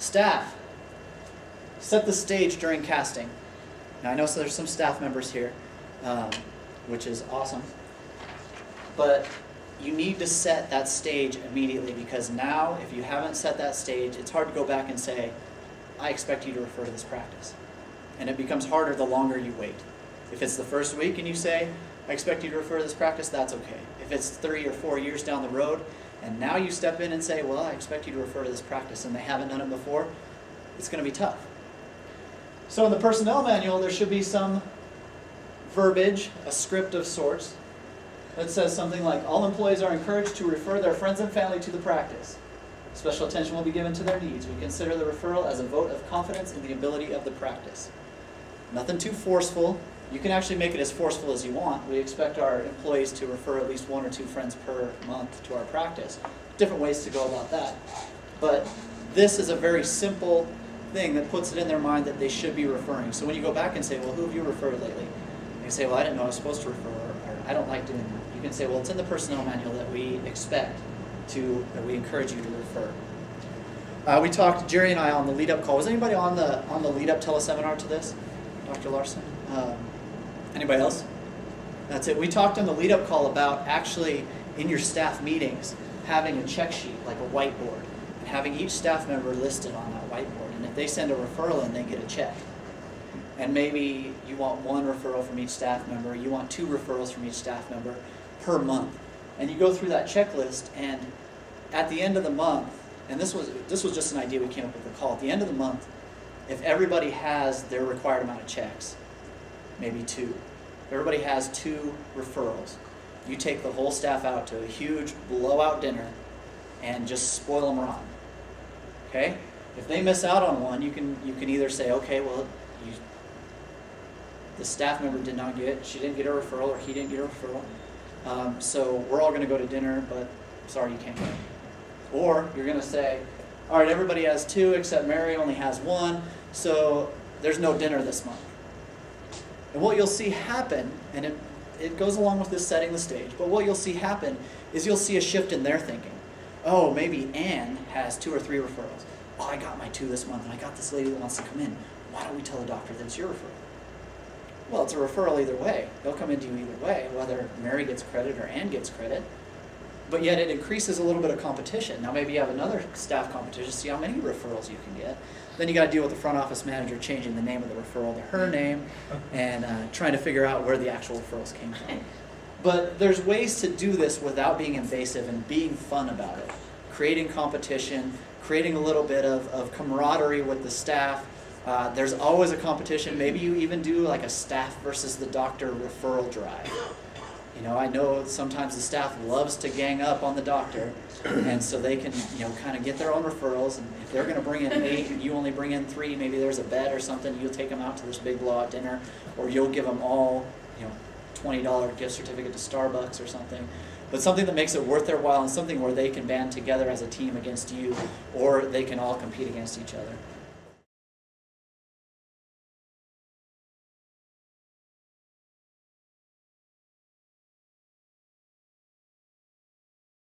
Staff, set the stage during casting. Now I know there's some staff members here, which is awesome. But you need to set that stage immediately, because now if you haven't set that stage, it's hard to go back and say, I expect you to refer to this practice. And it becomes harder the longer you wait. If it's the first week and you say, I expect you to refer to this practice, that's okay. If it's 3 or 4 years down the road, and now you step in and say, well, I expect you to refer to this practice, and they haven't done it before, it's going to be tough. So in the personnel manual, there should be some verbiage, a script of sorts, that says something like, all employees are encouraged to refer their friends and family to the practice. Special attention will be given to their needs. We consider the referral as a vote of confidence in the ability of the practice. Nothing too forceful. You can actually make it as forceful as you want. We expect our employees to refer at least 1 or 2 friends per month to our practice. Different ways to go about that. But this is a very simple thing that puts it in their mind that they should be referring. So when you go back and say, well, who have you referred lately? And you say, well, I didn't know I was supposed to refer, or I don't like doing that. You can say, well, it's in the personnel manual that we that we encourage you to refer. We talked, Jerry and I, on the lead-up call. Was anybody on the lead-up teleseminar to this? Dr. Larson? Anybody else? That's it. We talked on the lead-up call about actually, in your staff meetings, having a check sheet, like a whiteboard, and having each staff member listed on that whiteboard. And if they send a referral in, they get a check. And maybe you want 1 referral from each staff member, you want 2 referrals from each staff member per month. And you go through that checklist, and at the end of the month, and this was just an idea we came up with the call, at the end of the month, if everybody has their required amount of checks, maybe 2. If everybody has 2 referrals, you take the whole staff out to a huge blowout dinner and just spoil them rotten. Okay? If they miss out on one, you can either say, okay, well, the staff member she didn't get a referral, or he didn't get a referral. So we're all going to go to dinner, but sorry, you can't go. Or you're going to say, all right, everybody has 2 except Mary only has 1, so there's no dinner this month. And what you'll see happen, and it goes along with this setting the stage, but what you'll see happen is you'll see a shift in their thinking. Oh, maybe Ann has 2 or 3 referrals. Oh, I got my 2 this month, and I got this lady that wants to come in. Why don't we tell the doctor that it's your referral? Well, it's a referral either way. They'll come into you either way, whether Mary gets credit or Ann gets credit. But yet it increases a little bit of competition. Now maybe you have another staff competition, see how many referrals you can get. Then you got to deal with the front office manager changing the name of the referral to her name and trying to figure out where the actual referrals came from. But there's ways to do this without being invasive and being fun about it. Creating competition, creating a little bit of camaraderie with the staff. There's always a competition. Maybe you even do like a staff versus the doctor referral drive. You know, I know sometimes the staff loves to gang up on the doctor, and so they can, kind of get their own referrals. And if they're going to bring in 8 and you only bring in 3, maybe there's a bet or something. You'll take them out to this big blowout dinner, or you'll give them all, $20 gift certificate to Starbucks or something. But something that makes it worth their while, and something where they can band together as a team against you, or they can all compete against each other.